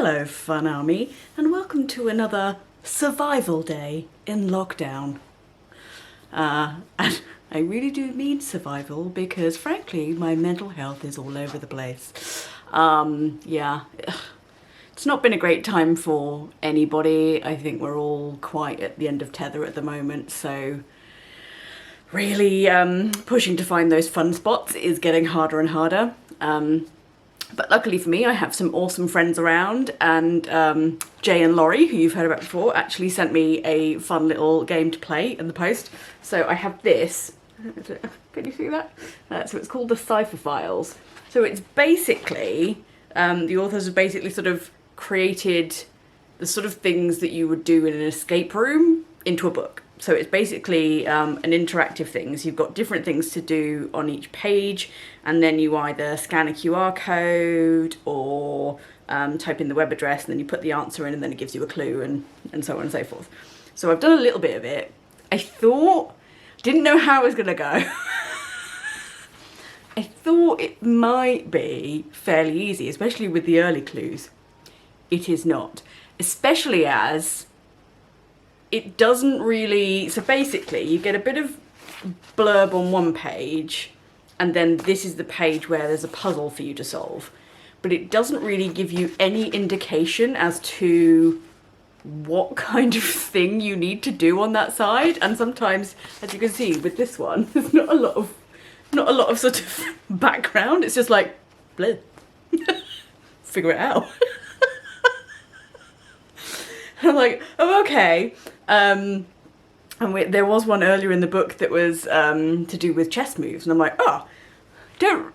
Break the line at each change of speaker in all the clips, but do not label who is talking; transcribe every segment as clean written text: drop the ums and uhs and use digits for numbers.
Hello Fun Army, and welcome to another survival day in lockdown. And I really do mean survival because frankly my mental health is all over the place. Yeah, it's not been a great time for anybody. I think we're all quite at the end of tether at the moment, so really pushing to find those fun spots is getting harder and harder. But luckily for me, I have some awesome friends around, and Jay and Laurie, who you've heard about before, actually sent me a fun little game to play in the post. So I have this. Can you see that? So it's called the Cipher Files. So it's basically, the authors have basically sort of created the sort of things that you would do in an escape room into a book. So it's basically an interactive thing. So you've got different things to do on each page, and then you either scan a QR code or type in the web address, and then you put the answer in, and then it gives you a clue, and so on and so forth. So I've done a little bit of it. I didn't know how it was going to go. I thought it might be fairly easy, especially with the early clues. It is not, especially as it doesn't really, so basically you get a bit of blurb on one page, and then this is the page where there's a puzzle for you to solve. But it doesn't really give you any indication as to what kind of thing you need to do on that side. And sometimes, as you can see with this one, there's not a lot of sort of background. It's just like, bleh. Figure it out. And I'm like, oh, okay. And there was one earlier in the book that was to do with chess moves, and I'm like, oh,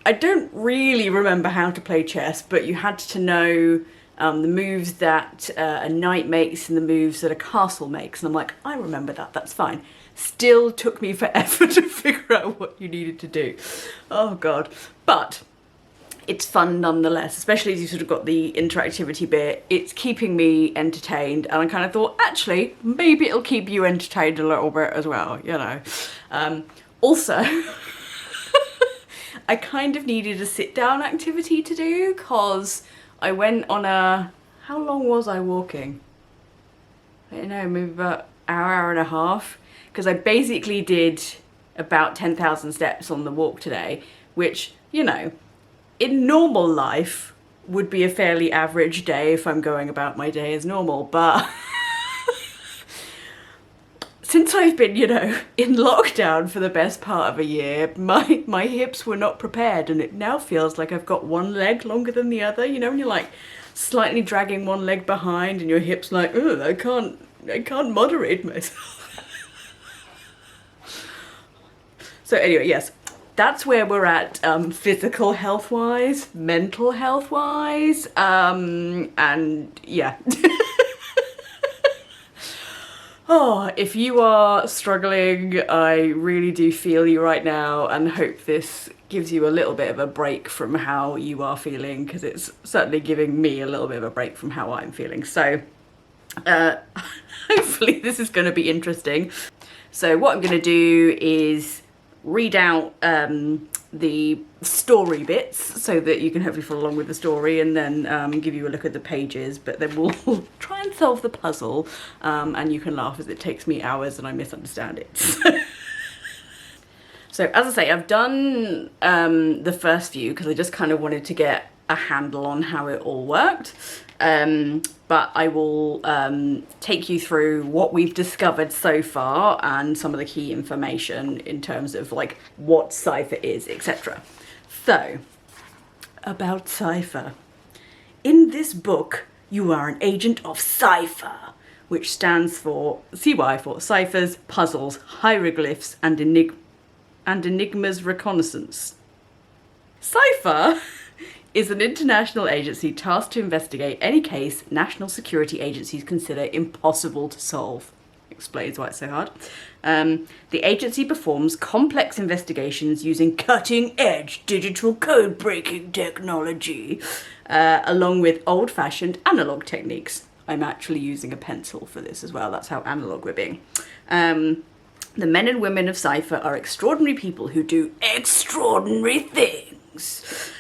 I don't really remember how to play chess, but you had to know the moves that a knight makes and the moves that a castle makes, and I'm like, I remember that, that's fine. Still took me forever to figure out what you needed to do. Oh God. But it's fun nonetheless, especially as you sort of got the interactivity bit. It's keeping me entertained, and I kind of thought, actually, maybe it'll keep you entertained a little bit as well, you know. Also, I kind of needed a sit-down activity to do, because I went on how long was I walking? I don't know, maybe about an hour and a half, because I basically did about 10,000 steps on the walk today, which, you know, in normal life would be a fairly average day if I'm going about my day as normal, but since I've been, you know, in lockdown for the best part of a year, my hips were not prepared, and it now feels like I've got one leg longer than the other, you know, and you're like slightly dragging one leg behind and your hips like, oh, I can't moderate myself. So anyway, yes. That's where we're at, physical health-wise, mental health-wise, and yeah. Oh, if you are struggling, I really do feel you right now, and hope this gives you a little bit of a break from how you are feeling, because it's certainly giving me a little bit of a break from how I'm feeling. So hopefully this is going to be interesting. So what I'm going to do is read out the story bits so that you can hopefully follow along with the story, and then give you a look at the pages, but then we'll try and solve the puzzle, and you can laugh as it takes me hours and I misunderstand it. So as I say, I've done the first few because I just kind of wanted to get a handle on how it all worked. But I will take you through what we've discovered so far and some of the key information in terms of like what Cipher is, etc. So, about Cipher. In this book, you are an agent of Cipher, which stands for CY for Ciphers, Puzzles, Hieroglyphs, and Enigmas Reconnaissance. Cipher is an international agency tasked to investigate any case national security agencies consider impossible to solve. Explains why it's so hard. The agency performs complex investigations using cutting-edge digital code-breaking technology, along with old-fashioned analog techniques. I'm actually using a pencil for this as well, that's how analog we're being. The men and women of Cipher are extraordinary people who do extraordinary things.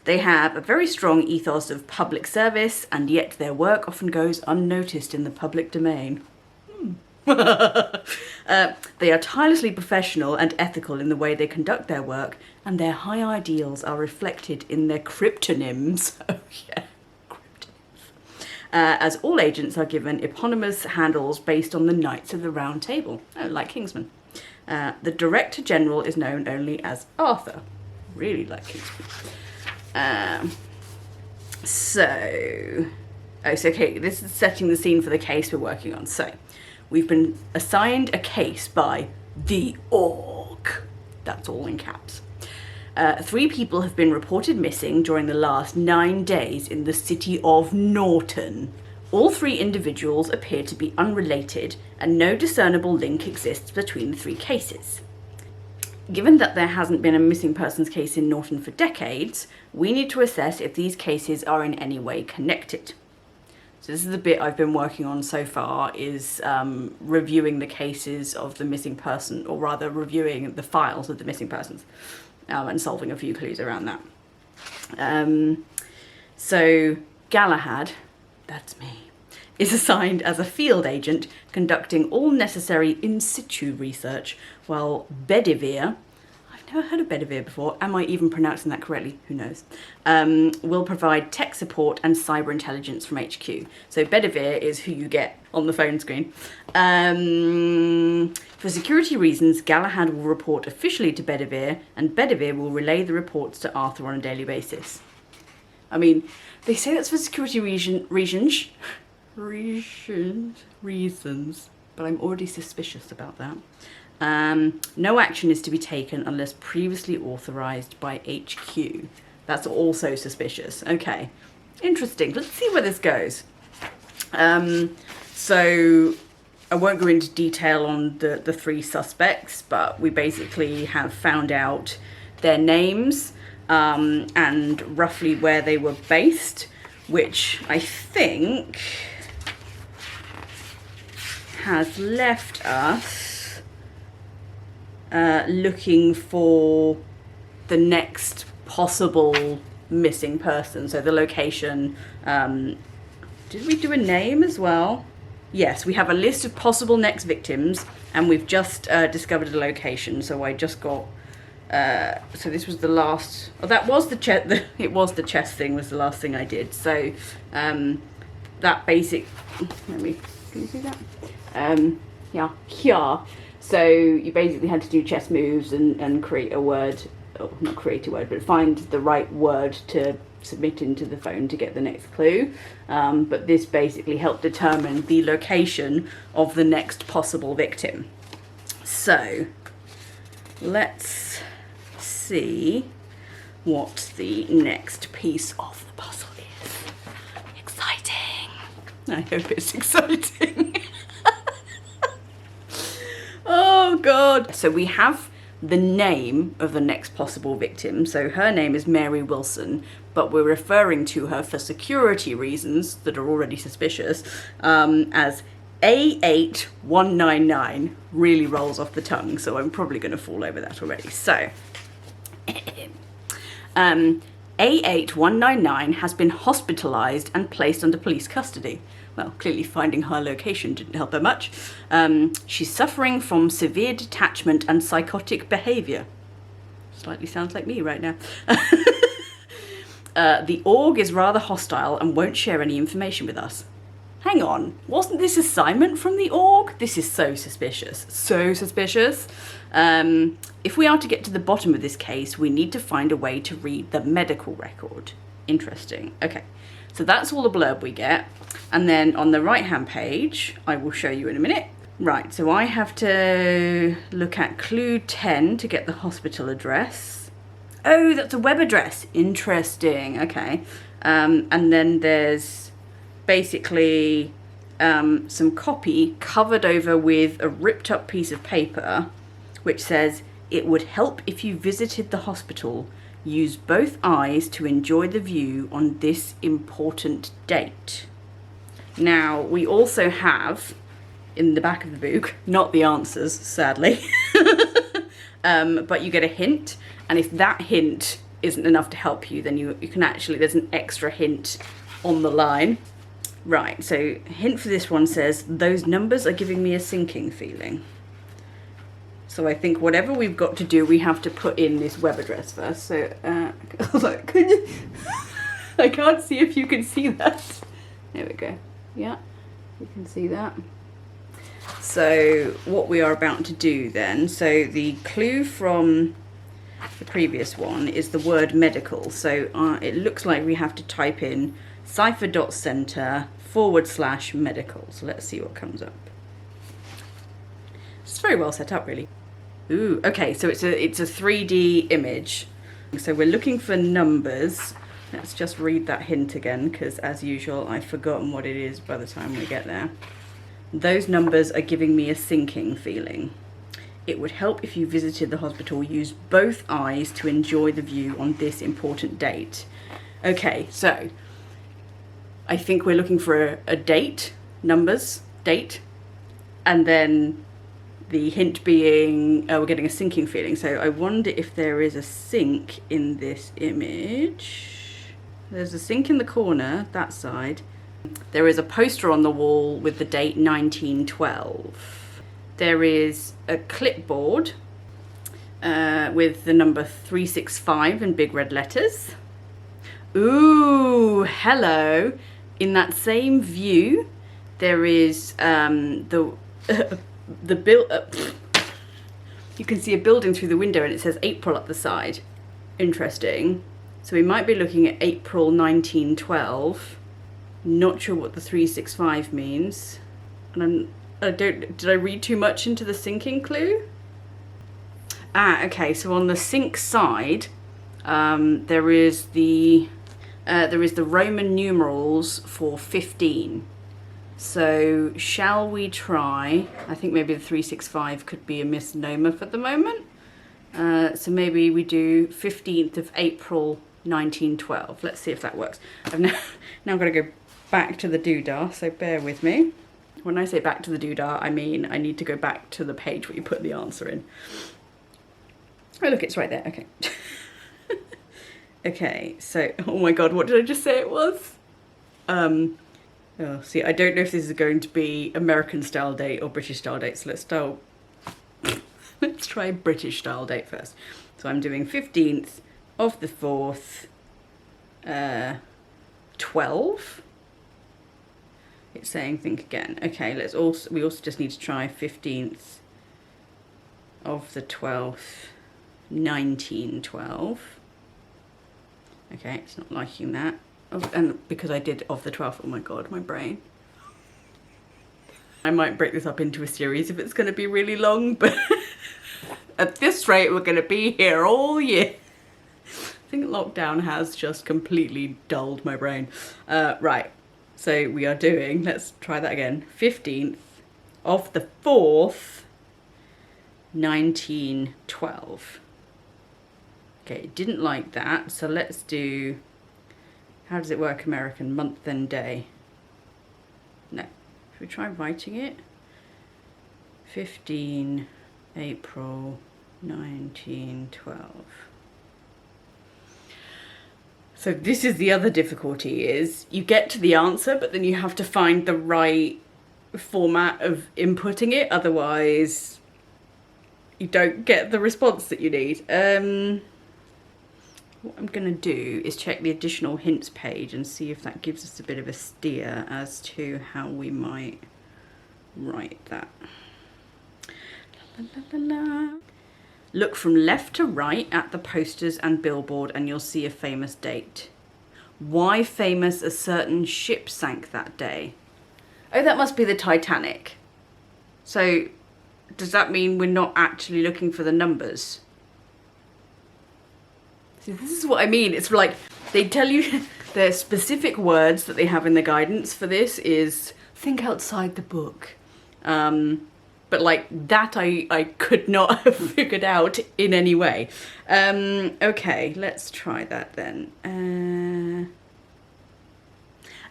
They have a very strong ethos of public service, and yet their work often goes unnoticed in the public domain. They are tirelessly professional and ethical in the way they conduct their work, and their high ideals are reflected in their cryptonyms. Oh yeah, cryptonyms. As all agents are given eponymous handles based on the Knights of the Round Table, like Kingsman. The Director General is known only as Arthur. Really like Kingsman. Okay, this is setting the scene for the case we're working on. So, we've been assigned a case by the Org. That's all in caps. 3 people have been reported missing during the last 9 days in the city of Norton. All 3 individuals appear to be unrelated, and no discernible link exists between the 3 cases. Given that there hasn't been a missing persons case in Norton for decades, we need to assess if these cases are in any way connected. So this is the bit I've been working on so far, is reviewing the cases of the missing person, or rather reviewing the files of the missing persons, and solving a few clues around that. So Galahad, that's me, is assigned as a field agent conducting all necessary in situ research, while Bedivere, I've never heard of Bedivere before, am I even pronouncing that correctly? Who knows? Will provide tech support and cyber intelligence from HQ. So Bedivere is who you get on the phone screen. For security reasons, Galahad will report officially to Bedivere, and Bedivere will relay the reports to Arthur on a daily basis. I mean, they say that's for security reasons, but I'm already suspicious about that. No action is to be taken unless previously authorized by HQ. That's also suspicious. Okay, interesting. Let's see where this goes. So I won't go into detail on the 3 suspects, but we basically have found out their names and roughly where they were based, which I think has left us looking for the next possible missing person. So the location, did we do a name as well? Yes, we have a list of possible next victims, and we've just discovered a location. So I just got, so this was the last, oh, that was the chest, it was the chest thing was the last thing I did. So that basic, can you see that? Yeah. So you basically had to do chess moves and create a word, or not create a word, but find the right word to submit into the phone to get the next clue. But this basically helped determine the location of the next possible victim. So let's see what the next piece of the puzzle is. Exciting. I hope it's exciting. Oh God. So we have the name of the next possible victim. So her name is Mary Wilson, but we're referring to her for security reasons that are already suspicious as A8199. Really rolls off the tongue, so I'm probably going to fall over that already. So A8199 has been hospitalized and placed under police custody. Well, clearly finding her location didn't help her much. She's suffering from severe detachment and psychotic behaviour. Slightly sounds like me right now. The Org is rather hostile and won't share any information with us. Hang on, wasn't this assignment from the Org? This is so suspicious. So suspicious. If we are to get to the bottom of this case, we need to find a way to read the medical record. Interesting. Okay. So that's all the blurb we get. And then on the right-hand page, I will show you in a minute. Right, so I have to look at clue 10 to get the hospital address. Oh, that's a web address. Interesting, okay. And then there's basically some copy covered over with a ripped up piece of paper, which says, "It would help if you visited the hospital. Use both eyes to enjoy the view on this important date." Now, we also have, in the back of the book, not the answers, sadly, but you get a hint, and if that hint isn't enough to help you, then you can actually, there's an extra hint on the line. Right, so hint for this one says, those numbers are giving me a sinking feeling. So I think whatever we've got to do, we have to put in this web address first. So, could you? I can't see if you can see that. There we go. Yeah, you can see that. So what we are about to do then, so the clue from the previous one is the word medical. So it looks like we have to type in cipher.center/medical. So let's see what comes up. It's very well set up, really. Ooh, okay, so it's a 3D image. So we're looking for numbers. Let's just read that hint again, because as usual, I've forgotten what it is by the time we get there. Those numbers are giving me a sinking feeling. It would help if you visited the hospital. Use both eyes to enjoy the view on this important date. Okay, so I think we're looking for a date, numbers, date, and then the hint being, we're getting a sinking feeling. So I wonder if there is a sink in this image. There's a sink in the corner, that side. There is a poster on the wall with the date 1912. There is a clipboard with the number 365 in big red letters. Ooh, hello. In that same view, there is you can see a building through the window and it says April up the side. Interesting. So we might be looking at April 1912. Not sure what the 365 means. And did I read too much into the sinking clue? Okay, so on the sink side, there is the Roman numerals for 15. So shall we try, I think maybe the 365 could be a misnomer for the moment. So maybe we do 15th of April 1912. Let's see if that works. I've now got to go back to the doodah, so bear with me. When I say back to the doodah, I mean I need to go back to the page where you put the answer in. Oh look, it's right there, okay. Okay, so, oh my god, what did I just say it was? Oh, see, I don't know if this is going to be American style date or British style date, so let's try British style date first. So I'm doing 15th of the 4th, 12. It's saying think again. Okay, we also just need to try 15th of the 12th, 1912. Okay, it's not liking that. Oh, and because I did of the 12th, oh my god, my brain. I might break this up into a series if it's going to be really long, but at this rate, we're going to be here all year. I think lockdown has just completely dulled my brain. Right, so we are doing, let's try that again, 15th of the 4th, 1912. Okay, didn't like that, so let's do, how does it work American, month and day? No, should we try writing it? 15 April 1912. So this is the other difficulty, is you get to the answer, but then you have to find the right format of inputting it, otherwise you don't get the response that you need. What I'm going to do is check the additional hints page and see if that gives us a bit of a steer as to how we might write that. La, la, la, la. Look from left to right at the posters and billboard and you'll see a famous date. Why famous a certain ship sank that day? Oh, that must be the Titanic. So does that mean we're not actually looking for the numbers? See, this is what I mean. It's like they tell you the specific words that they have in the guidance for this is think outside the book. But like that I could not have figured out in any way. Okay, let's try that then.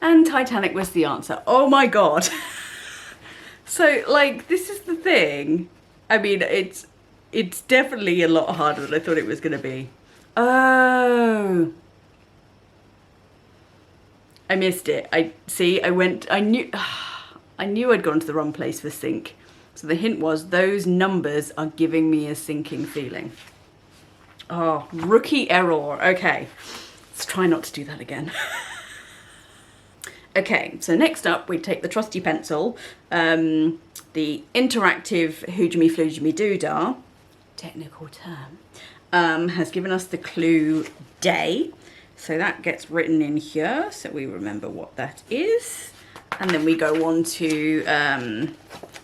And Titanic was the answer. Oh my god. So like this is the thing. I mean, it's definitely a lot harder than I thought it was going to be. Oh. I missed it. I knew I'd gone to the wrong place for sync. So the hint was those numbers are giving me a syncing feeling. Oh, rookie error. Okay, let's try not to do that again. Okay, so next up we take the trusty pencil, the interactive Hoojamy Floojamy Doodah, technical term, has given us the clue day. So that gets written in here, so we remember what that is. And then we go on to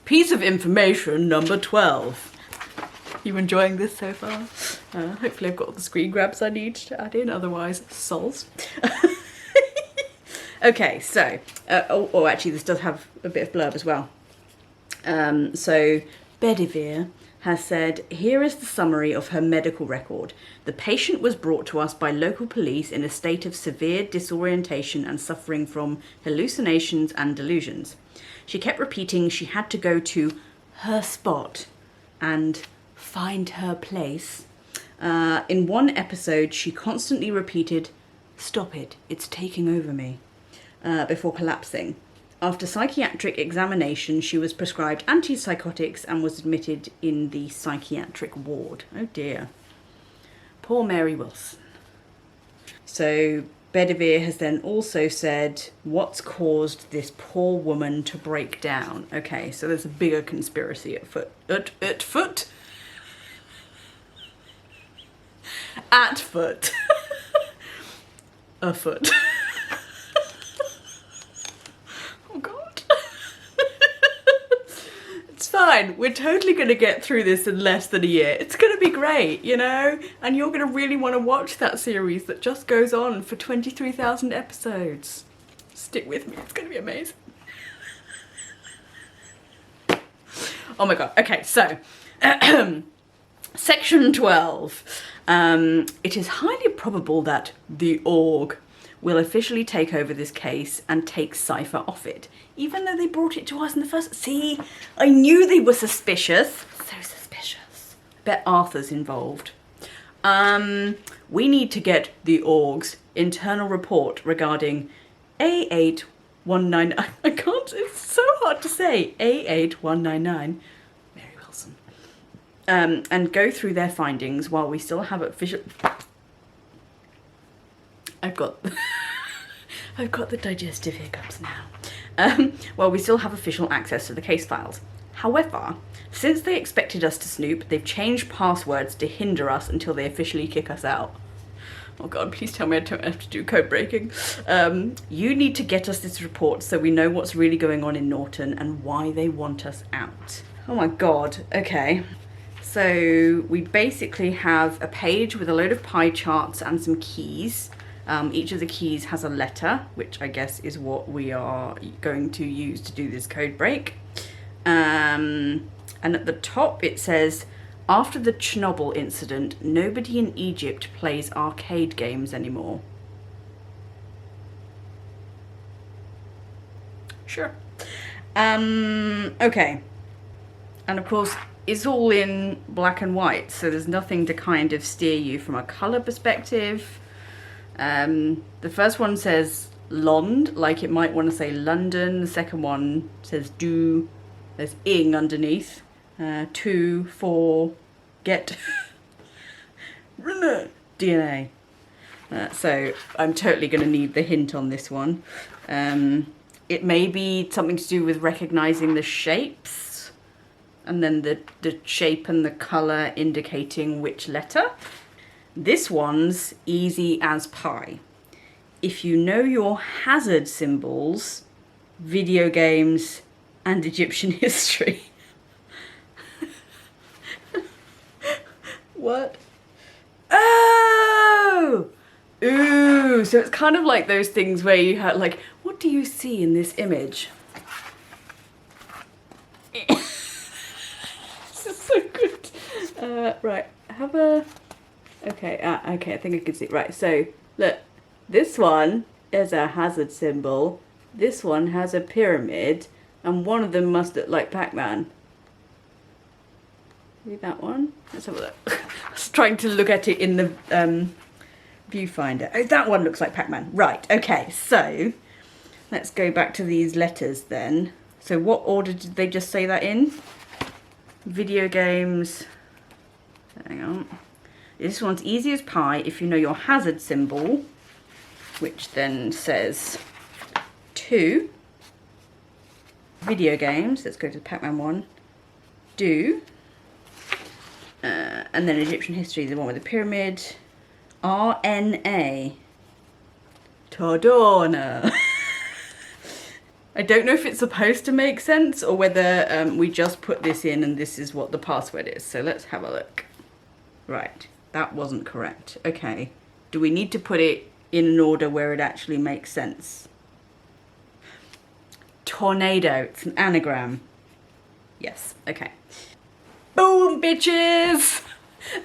piece of information number 12. You enjoying this so far? Hopefully I've got all the screen grabs I need to add in, otherwise sols. Okay, so, actually this does have a bit of blurb as well. So Bedivere has said, here is the summary of her medical record. The patient was brought to us by local police in a state of severe disorientation and suffering from hallucinations and delusions. She kept repeating she had to go to her spot and find her place. In one episode, she constantly repeated, "Stop it, it's taking over me," before collapsing. After psychiatric examination, she was prescribed antipsychotics and was admitted in the psychiatric ward. Oh dear. Poor Mary Wilson. So Bedivere has then also said, what's caused this poor woman to break down? Okay, so there's a bigger conspiracy at foot. At foot? Afoot. It's fine. We're totally going to get through this in less than a year. It's going to be great, you know? And you're going to really want to watch that series that just goes on for 23,000 episodes. Stick with me. It's going to be amazing. Oh my god. Okay, so section 12. It is highly probable that the org will officially take over this case and take Cypher off it, even though they brought it to us in the first... See, I knew they were suspicious. So suspicious. I bet Arthur's involved. We need to get the org's internal report regarding A8199. I can't, it's so hard to say. A8199. Mary Wilson. And go through their findings while we still have official... I've got the digestive hiccups now. Well, we still have official access to the case files. However, since they expected us to snoop, they've changed passwords to hinder us until they officially kick us out. Oh god, please tell me I don't have to do code breaking. You need to get us this report so we know what's really going on in Norton and why they want us out. Oh my god, okay. So we basically have a page with a load of pie charts and some keys. Each of the keys has a letter, which I guess is what we are going to use to do this code break. And at the top it says, after the Chernobyl incident, nobody in Egypt plays arcade games anymore. Sure. Okay. And of course, it's all in black and white, so there's nothing to kind of steer you from a colour perspective. The first one says Lond, like it might want to say London. The second one says do. There's ing underneath. 2, 4, get DNA. So I'm totally going to need the hint on this one. It may be something to do with recognizing the shapes, and then the shape and the colour indicating which letter. This one's easy as pie. If you know your hazard symbols, video games, and Egyptian history. What? Oh! Ooh, so it's kind of like those things where you have, like, what do you see in this image? This is so good. Right, have a... Okay, okay, I think I can see. Right, so, look. This one is a hazard symbol. This one has a pyramid. And one of them must look like Pac-Man. Maybe that one? Let's have a look. I was trying to look at it in the viewfinder. Oh, that one looks like Pac-Man. Right, okay, so let's go back to these letters then. So what order did they just say that in? Video games. Hang on. This one's easy as pie if you know your hazard symbol, which then says 2. Video games. Let's go to the Pac-Man one. Do. And then Egyptian history, the one with the pyramid. RNA. Tadorna. I don't know if it's supposed to make sense or whether we just put this in and this is what the password is. So let's have a look. Right, that wasn't correct. Okay, do we need to put it in an order where it actually makes sense? Tornado, it's an anagram. Yes, okay. Boom, bitches!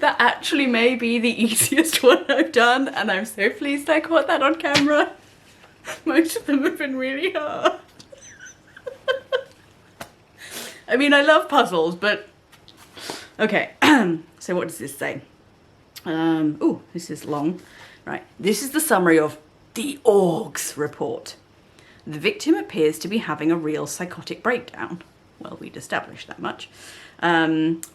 That actually may be the easiest one I've done, and I'm so pleased I caught that on camera. Most of them have been really hard. I mean, I love puzzles, but... Okay, so what does this say? Oh, this is long. Right, this is the summary of the Org's report. The victim appears to be having a real psychotic breakdown. Well, we'd established that much.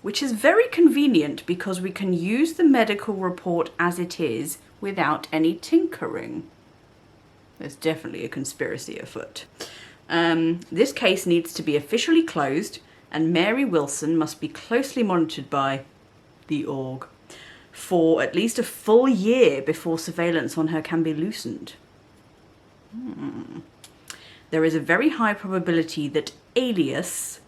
Which is very convenient because we can use the medical report as it is without any tinkering. There's definitely a conspiracy afoot. This case needs to be officially closed and Mary Wilson must be closely monitored by the Org for at least a full year before surveillance on her can be loosened. There is a very high probability that Alias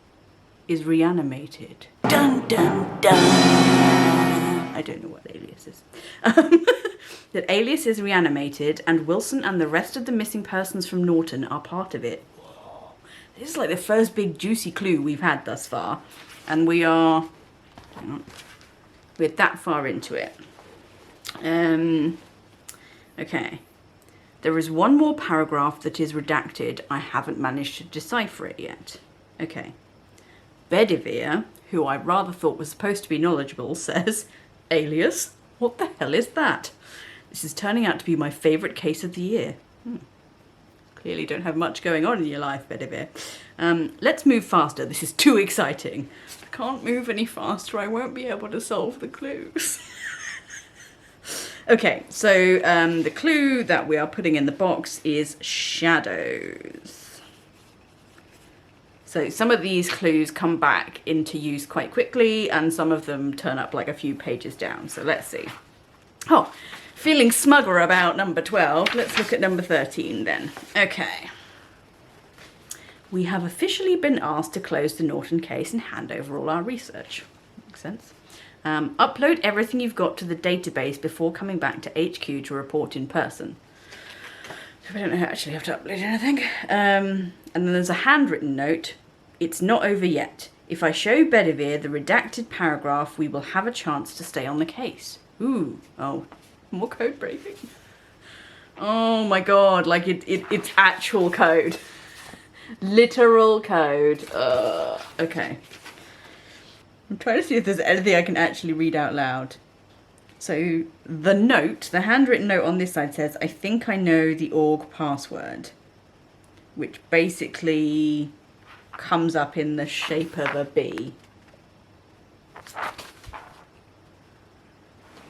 is reanimated. Dun dun dun! I don't know what Alias is. That Alias is reanimated and Wilson and the rest of the missing persons from Norton are part of it. Whoa. This is like the first big juicy clue we've had thus far. And we are... we're that far into it. Okay. There is one more paragraph that is redacted. I haven't managed to decipher it yet. Okay. Bedivere, who I rather thought was supposed to be knowledgeable, says, Alias? What the hell is that? This is turning out to be my favourite case of the year. Clearly don't have much going on in your life, Bedivere. Let's move faster. This is too exciting. I can't move any faster. I won't be able to solve the clues. Okay, so the clue that we are putting in the box is shadows. So some of these clues come back into use quite quickly and some of them turn up like a few pages down. So let's see. Oh, feeling smugger about number 12. Let's look at number 13 then. Okay. We have officially been asked to close the Norton case and hand over all our research. Makes sense. Upload everything you've got to the database before coming back to HQ to report in person. So we don't actually have to upload anything. And then there's a handwritten note. It's not over yet. If I show Bedivere the redacted paragraph, we will have a chance to stay on the case. Ooh, oh, more code breaking. Oh my god, like it's actual code. Literal code. Okay. I'm trying to see if there's anything I can actually read out loud. So the note, the handwritten note on this side says, I think I know the org password, which basically comes up in the shape of a B.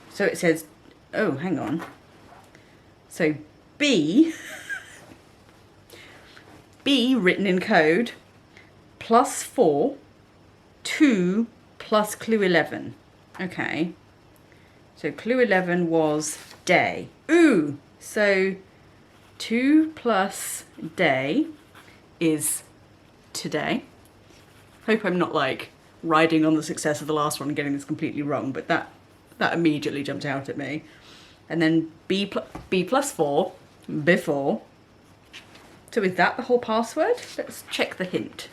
So it says, oh, hang on. So B, B written in code, +4, 2 plus clue 11. Okay. So clue 11 was day. Ooh, so 2 plus day is today. Hope I'm not like riding on the success of the last one and getting this completely wrong, but that immediately jumped out at me. And then B plus 4, before. So is that the whole password? Let's check the hint.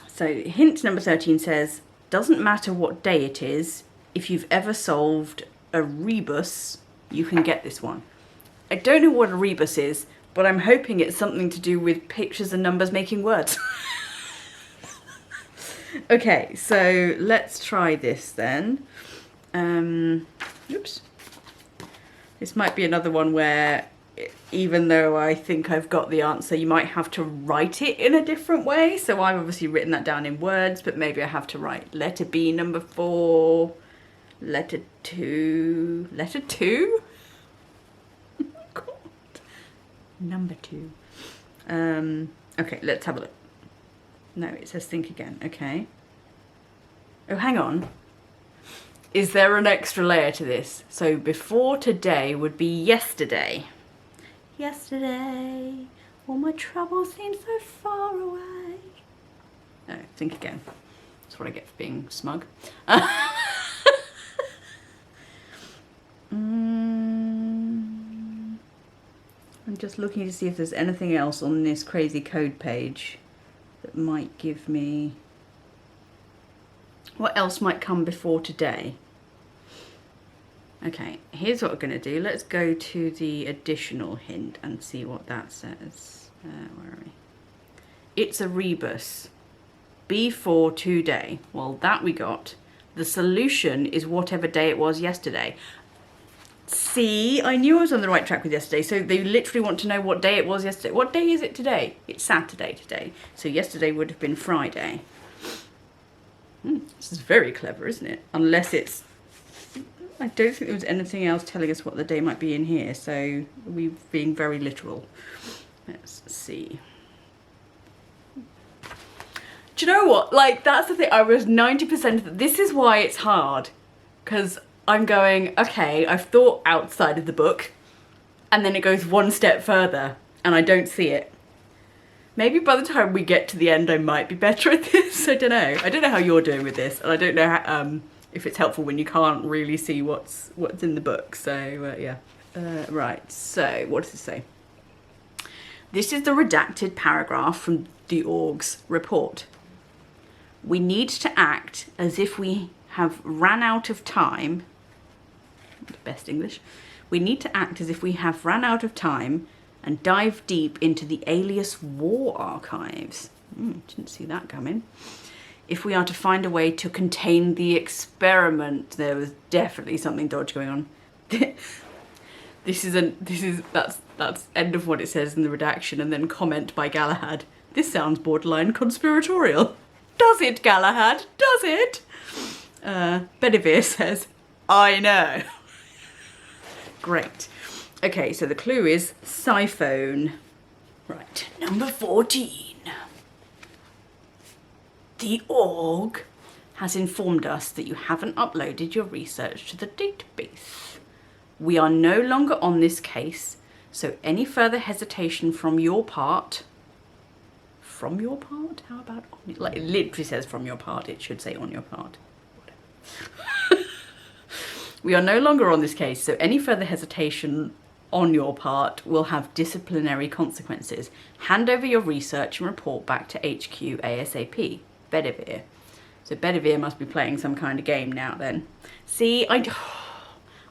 So hint number 13 says, doesn't matter what day it is, if you've ever solved a rebus, you can get this one. I don't know what a rebus is, but I'm hoping it's something to do with pictures and numbers making words. Okay, so let's try this then. Oops. This might be another one where, even though I think I've got the answer, you might have to write it in a different way. So I've obviously written that down in words, but maybe I have to write letter B number 4, letter 2, letter 2? Oh my God. Number 2. Okay, let's have a look. No, it says think again. Okay. Oh, hang on. Is there an extra layer to this? So before today would be yesterday. Yesterday, all my troubles seem so far away. No, think again. That's what I get for being smug. I'm just looking to see if there's anything else on this crazy code page that might give me... What else might come before today? Okay, here's what we're going to do. Let's go to the additional hint and see what that says. Where are we? It's a rebus. B4 today. Well, that we got. The solution is whatever day it was yesterday. See, I knew I was on the right track with yesterday. So they literally want to know what day it was yesterday. What day is it today? It's Saturday today. So yesterday would have been Friday. This is very clever, isn't it? Unless it's... I don't think there was anything else telling us what the day might be in here, so we're being very literal. Let's see. Do you know what? Like, that's the thing. I was 90%... This is why it's hard. Because I'm going, okay, I've thought outside of the book, and then it goes one step further, and I don't see it. Maybe by the time we get to the end, I might be better at this. I don't know. I don't know how you're doing with this, and I don't know how, if it's helpful when you can't really see what's in the book. So yeah. Right. So what does it say? This is the redacted paragraph from the org's report. We need to act as if we have ran out of time. Best English. We need to act as if we have ran out of time and dive deep into the Alias War archives. Didn't see that coming. If we are to find a way to contain the experiment, there was definitely something dodgy going on. That's end of what it says in the redaction, and then comment by Galahad. This sounds borderline conspiratorial. Does it, Galahad? Does it? Bedivere says, I know. Great. Okay, so the clue is siphone. Right, number 14. The org has informed us that you haven't uploaded your research to the database. We are no longer on this case, so any further hesitation from your part... From your part? How about on it? Like, it literally says from your part. It should say on your part. We are no longer on this case, so any further hesitation on your part will have disciplinary consequences. Hand over your research and report back to HQ ASAP. Bedivere. So Bedivere must be playing some kind of game now then. See, I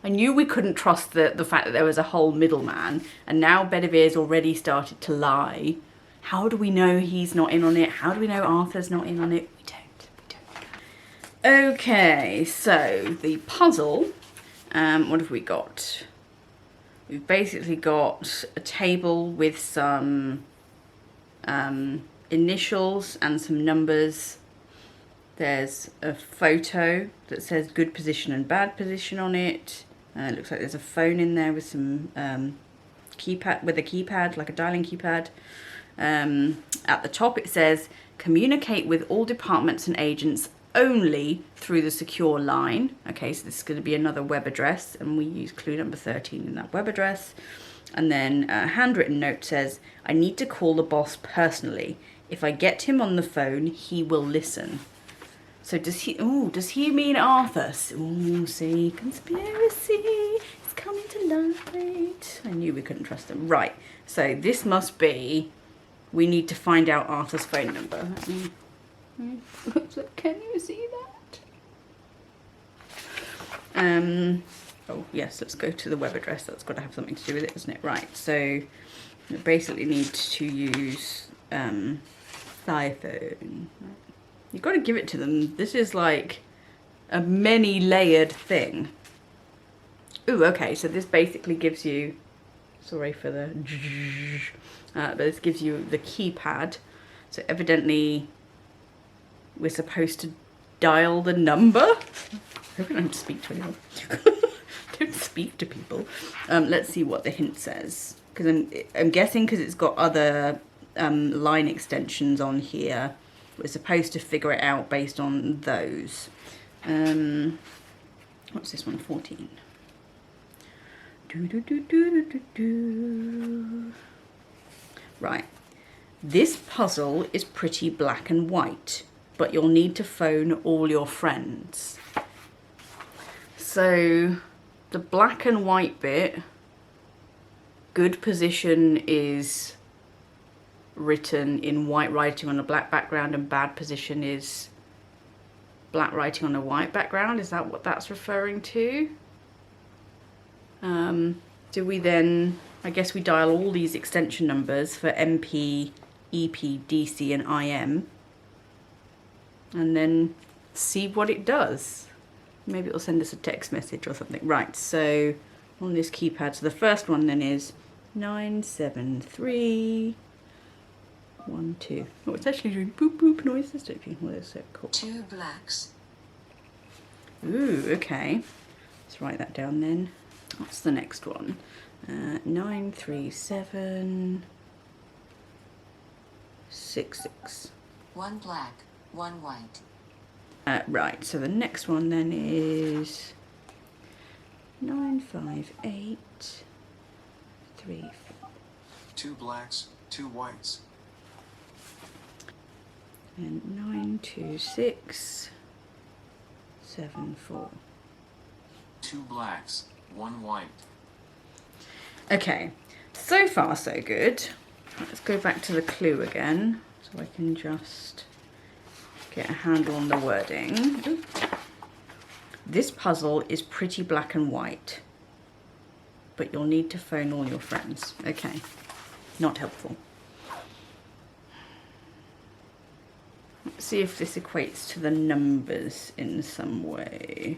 knew we couldn't trust the fact that there was a whole middleman, and now Bedivere's already started to lie. How do we know he's not in on it? How do we know Arthur's not in on it? We don't. Okay, so the puzzle, what have we got? We've basically got a table with some initials and some numbers. There's a photo that says good position and bad position on it. It looks like there's a phone in there with some keypad, with a keypad, like a dialing keypad. At the top it says communicate with all departments and agents only through the secure line. Okay, so this is going to be another web address, and we use clue number 13 in that web address. And then a handwritten note says, I need to call the boss personally. If I get him on the phone, he will listen. So does he mean Arthur? Oh, see, conspiracy is coming to light. I knew we couldn't trust him. Right, so this must be, we need to find out Arthur's phone number. Can you see that? Oh yes, let's go to the web address. That's got to have something to do with it, isn't it? Right, so you basically need to use iPhone. You've got to give it to them. This is like a many-layered thing. Ooh, okay, so this basically gives you, sorry for the but this gives you the keypad. So evidently we're supposed to dial the number. I hope I don't speak to anyone. Don't speak to people. Let's see what the hint says. Because I'm guessing because it's got other line extensions on here, we're supposed to figure it out based on those. What's this one? 14. Right. This puzzle is pretty black and white, but you'll need to phone all your friends. So the black and white bit, good position is written in white writing on a black background, and bad position is black writing on a white background. Is that what that's referring to? Do we then, I guess we dial all these extension numbers for MP, EP, DC and IM, and then see what it does. Maybe it'll send us a text message or something. Right, so on this keypad, so the first one then is 973 1 2. Oh, it's actually doing boop boop noises, don't you? Well, that's so cool.
2 blacks.
Ooh, okay. Let's write that down then. What's the next one? 937 66.
1 black, 1 white.
Right, so the next one then is 958 3.
2 blacks, 2 whites.
And 926 74.
2 blacks, 1 white.
Okay, so far so good. Let's go back to the clue again, so I can just get a handle on the wording. Ooh. This puzzle is pretty black and white, but you'll need to phone all your friends. Okay, not helpful. Let's see if this equates to the numbers in some way.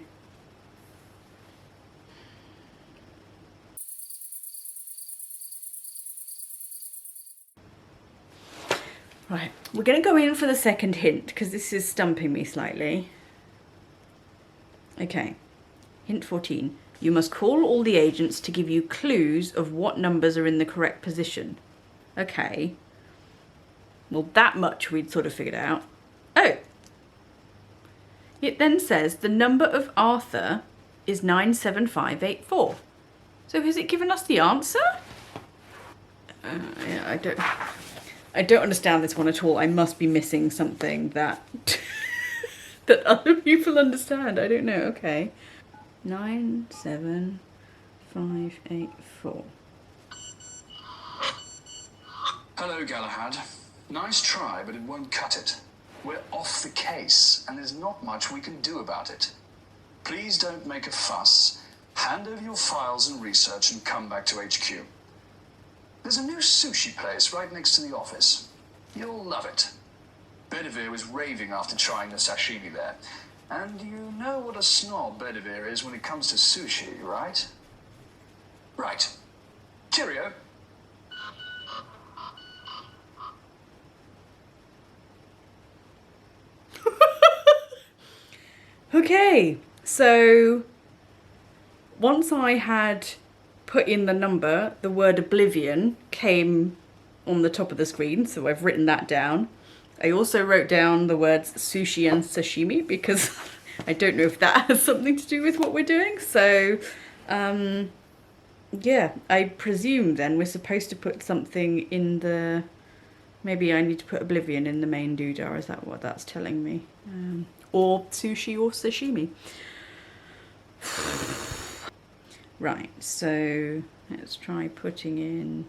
Right, we're going to go in for the second hint because this is stumping me slightly. Okay, hint 14. You must call all the agents to give you clues of what numbers are in the correct position. Okay, well that much we'd sort of figured out. Oh, it then says the number of Arthur is 97584. So has it given us the answer? Yeah, I don't understand this one at all. I must be missing something that that other people understand. I don't know. Okay. 97584.
Hello, Galahad. Nice try, but it won't cut it. We're off the case, and there's not much we can do about it. Please don't make a fuss. Hand over your files and research and come back to HQ. There's a new sushi place right next to the office. You'll love it. Bedivere was raving after trying the sashimi there. And you know what a snob Bedivere is when it comes to sushi, right? Right. Cheerio.
Okay, so once I had put in the number, the word oblivion came on the top of the screen, so I've written that down. I also wrote down the words sushi and sashimi because I don't know if that has something to do with what we're doing. So yeah, I presume then we're supposed to put something in the, maybe I need to put oblivion in the main doodah. Is that what that's telling me? Or sushi or sashimi. Right, so let's try putting in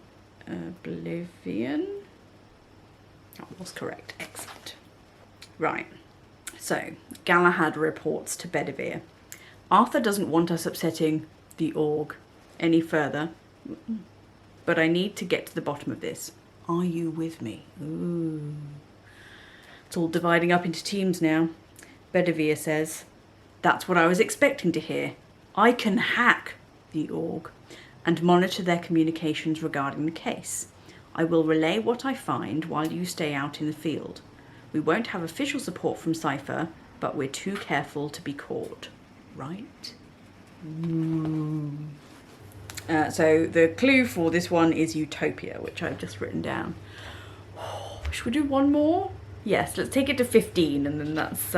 oblivion. That was correct. Excellent. Right, so Galahad reports to Bedivere. Arthur doesn't want us upsetting the org any further, but I need to get to the bottom of this. Are you with me? Ooh. It's all dividing up into teams now. Bedivere says, That's what I was expecting to hear. I can hack the org and monitor their communications regarding the case. I will relay what I find while you stay out in the field. We won't have official support from Cypher, but we're too careful to be caught. Right? So the clue for this one is utopia, which I've just written down. Should we do one more? Yes, let's take it to 15, and then that's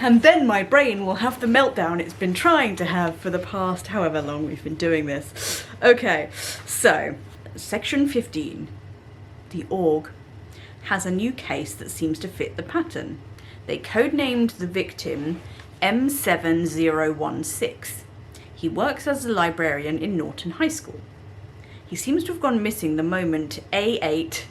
and then my brain will have the meltdown it's been trying to have for the past however long we've been doing this. Okay, so section 15. The org has a new case that seems to fit the pattern. They codenamed the victim M7016. He works as a librarian in Norton High School. He seems to have gone missing the moment A8...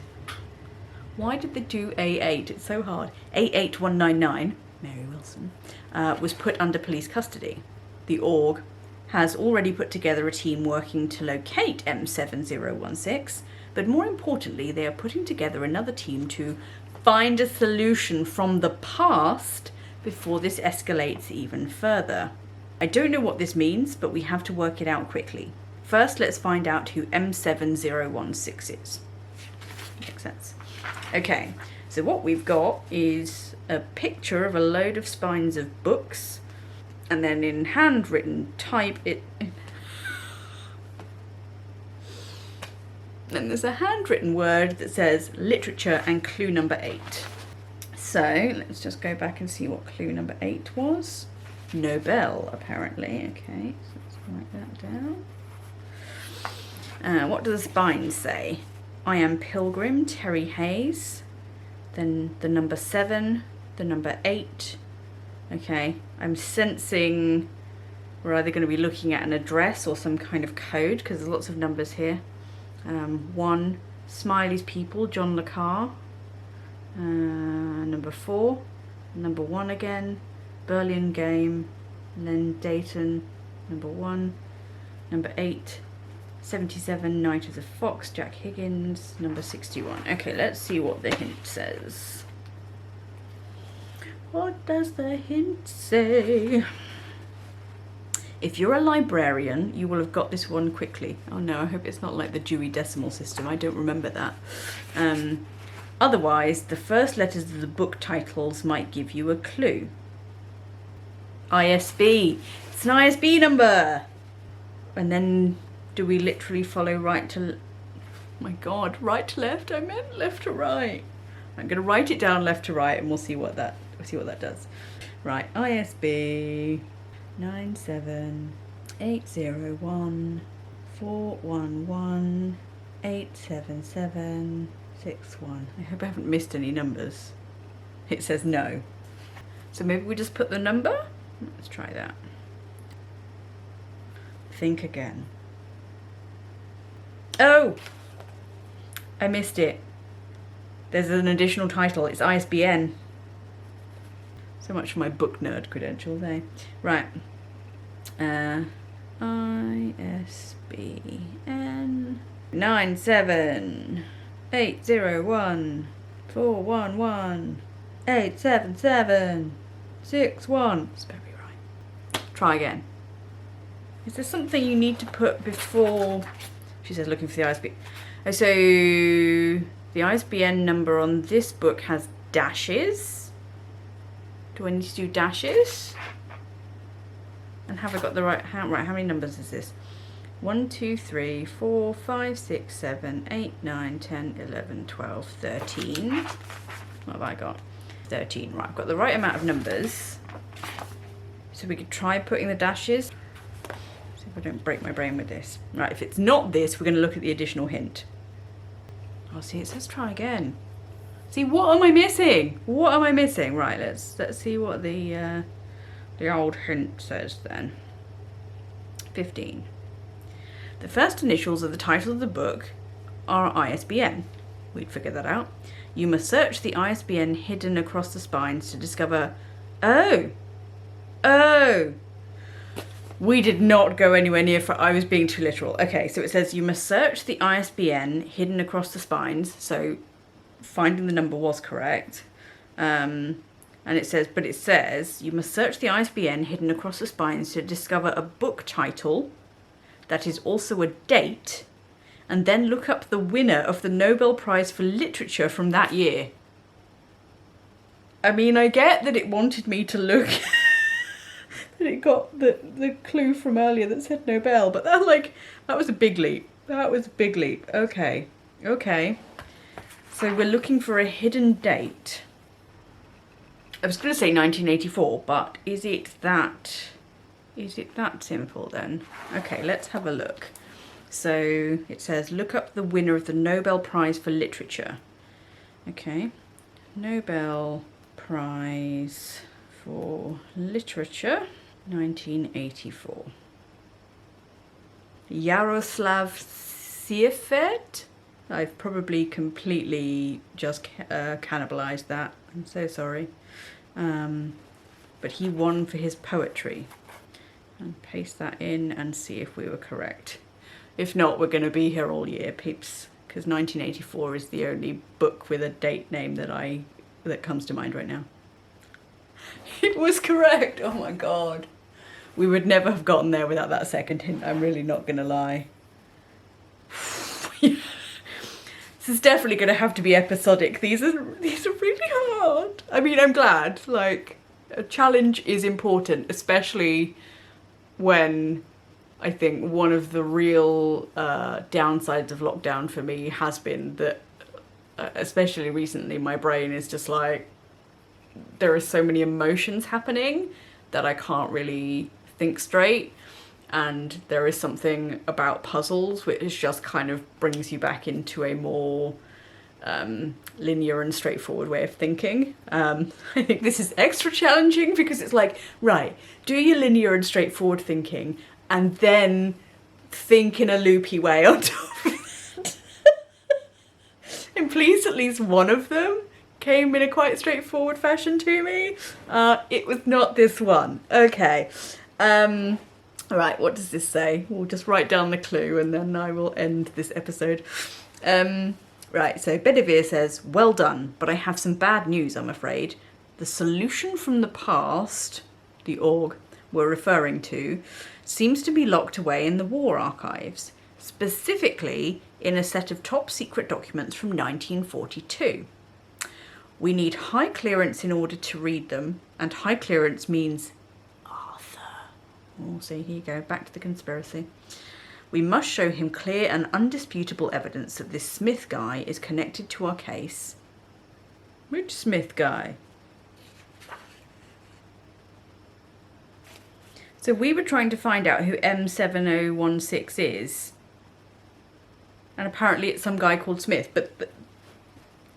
Why did they do A8? It's so hard. A8199, Mary Wilson, was put under police custody. The org has already put together a team working to locate M7016, but more importantly, they are putting together another team to find a solution from the past before this escalates even further. I don't know what this means, but we have to work it out quickly. First, let's find out who M7016 is. Makes sense. Okay, so what we've got is a picture of a load of spines of books, and then in handwritten type it... And there's a handwritten word that says literature and clue number 8. So let's just go back and see what clue number 8 was. Nobel, apparently. Okay, so let's write that down. What do the spines say? I am Pilgrim, Terry Hayes. Then the number 7, the number 8. Okay, I'm sensing we're either going to be looking at an address or some kind of code, because there's lots of numbers here. 1, Smiley's People, John Le Carre. Number 4, number 1 again, Berlin Game, Len Dayton, number 1, number 8, 77, Night of the Fox, Jack Higgins, number 61. Okay, let's see what the hint says. What does the hint say? If you're a librarian, you will have got this one quickly. Oh no, I hope it's not like the Dewey Decimal System. I don't remember that. Otherwise, the first letters of the book titles might give you a clue. ISB. It's an ISB number. And then do we literally follow right to... Oh my God, right to left? I meant left to right. I'm going to write it down left to right, and we'll see what that does. Right, ISB 97801 411 877 61. I hope I haven't missed any numbers. It says no. So maybe we just put the number? Let's try that. Think again. Oh! I missed it. There's an additional title. It's ISBN. So much for my book nerd credentials, eh? Right. ISBN 97801 411 877 61. It's very right. Try again. Is there something you need to put before? She says looking for the ISBN. Oh, so the ISBN number on this book has dashes. Do I need to do dashes? And have I got the right? How many numbers is this? 1, 2, 3, 4, 5, 6, 7, 8, 9, 10, 11, 12, 13. What have I got? 13. Right, I've got the right amount of numbers. So we could try putting the dashes. See if I don't break my brain with this. Right, if it's not this, we're going to look at the additional hint. Oh, see, it says try again. See, what am I missing? What am I missing? Right, let's see what the old hint says then. 15. The first initials of the title of the book are ISBN. We'd figure that out. You must search the ISBN hidden across the spines to discover... Oh! We did not go anywhere near for... I was being too literal. Okay, so it says you must search the ISBN hidden across the spines. So finding the number was correct. And it says, you must search the ISBN hidden across the spines to discover a book title that is also a date, and then look up the winner of the Nobel Prize for Literature from that year. I mean, I get that it wanted me to look, that it got the clue from earlier that said Nobel, but that was a big leap. That was a big leap. Okay. So we're looking for a hidden date. I was going to say 1984, but is it that simple then? Okay, let's have a look. So it says, look up the winner of the Nobel Prize for Literature. Okay, Nobel Prize for Literature, 1984. Yaroslav Seifert? I've probably completely just cannibalized that. I'm so sorry. But he won for his poetry. And paste that in and see if we were correct. If not, we're going to be here all year, peeps, because 1984 is the only book with a date name that comes to mind right now. It was correct. Oh my god. We would never have gotten there without that second hint. I'm really not going to lie. This is definitely going to have to be episodic. These are really hard. I mean, I'm glad. Like, a challenge is important, especially when I think one of the real downsides of lockdown for me has been that, especially recently, my brain is just like, there are so many emotions happening that I can't really think straight. And there is something about puzzles which just kind of brings you back into a more linear and straightforward way of thinking. I think this is extra challenging because it's like, right, do your linear and straightforward thinking and then think in a loopy way on top of it. And please, at least one of them came in a quite straightforward fashion to me. It was not this one. Okay. All right, what does this say? We'll just write down the clue and then I will end this episode. Right, so Bedivere says, well done, but I have some bad news, I'm afraid. The solution from the past, the org we're referring to, seems to be locked away in the war archives, specifically in a set of top secret documents from 1942. We need high clearance in order to read them, and high clearance means oh, see, here you go, back to the conspiracy. We must show him clear and undisputable evidence that this Smith guy is connected to our case. Which Smith guy? So we were trying to find out who M7016 is. And apparently it's some guy called Smith, but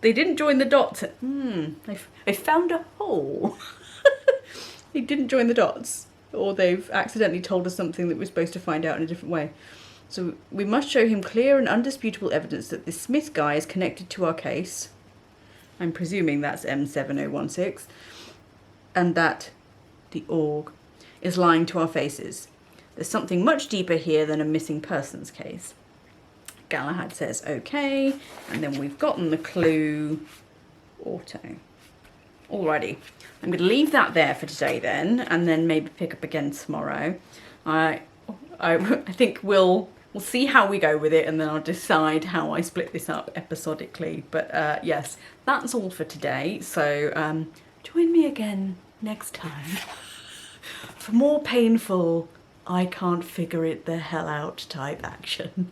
they didn't join the dots. I found a hole. They didn't join the dots. Or they've accidentally told us something that we're supposed to find out in a different way. So we must show him clear and undisputable evidence that this Smith guy is connected to our case. I'm presuming that's M7016. And that the org is lying to our faces. There's something much deeper here than a missing persons case. Galahad says okay, and then we've gotten the clue auto. Alrighty, I'm going to leave that there for today then, and then maybe pick up again tomorrow. I think we'll see how we go with it, and then I'll decide how I split this up episodically. But yes, that's all for today. So join me again next time for more painful, I can't figure it the hell out type action.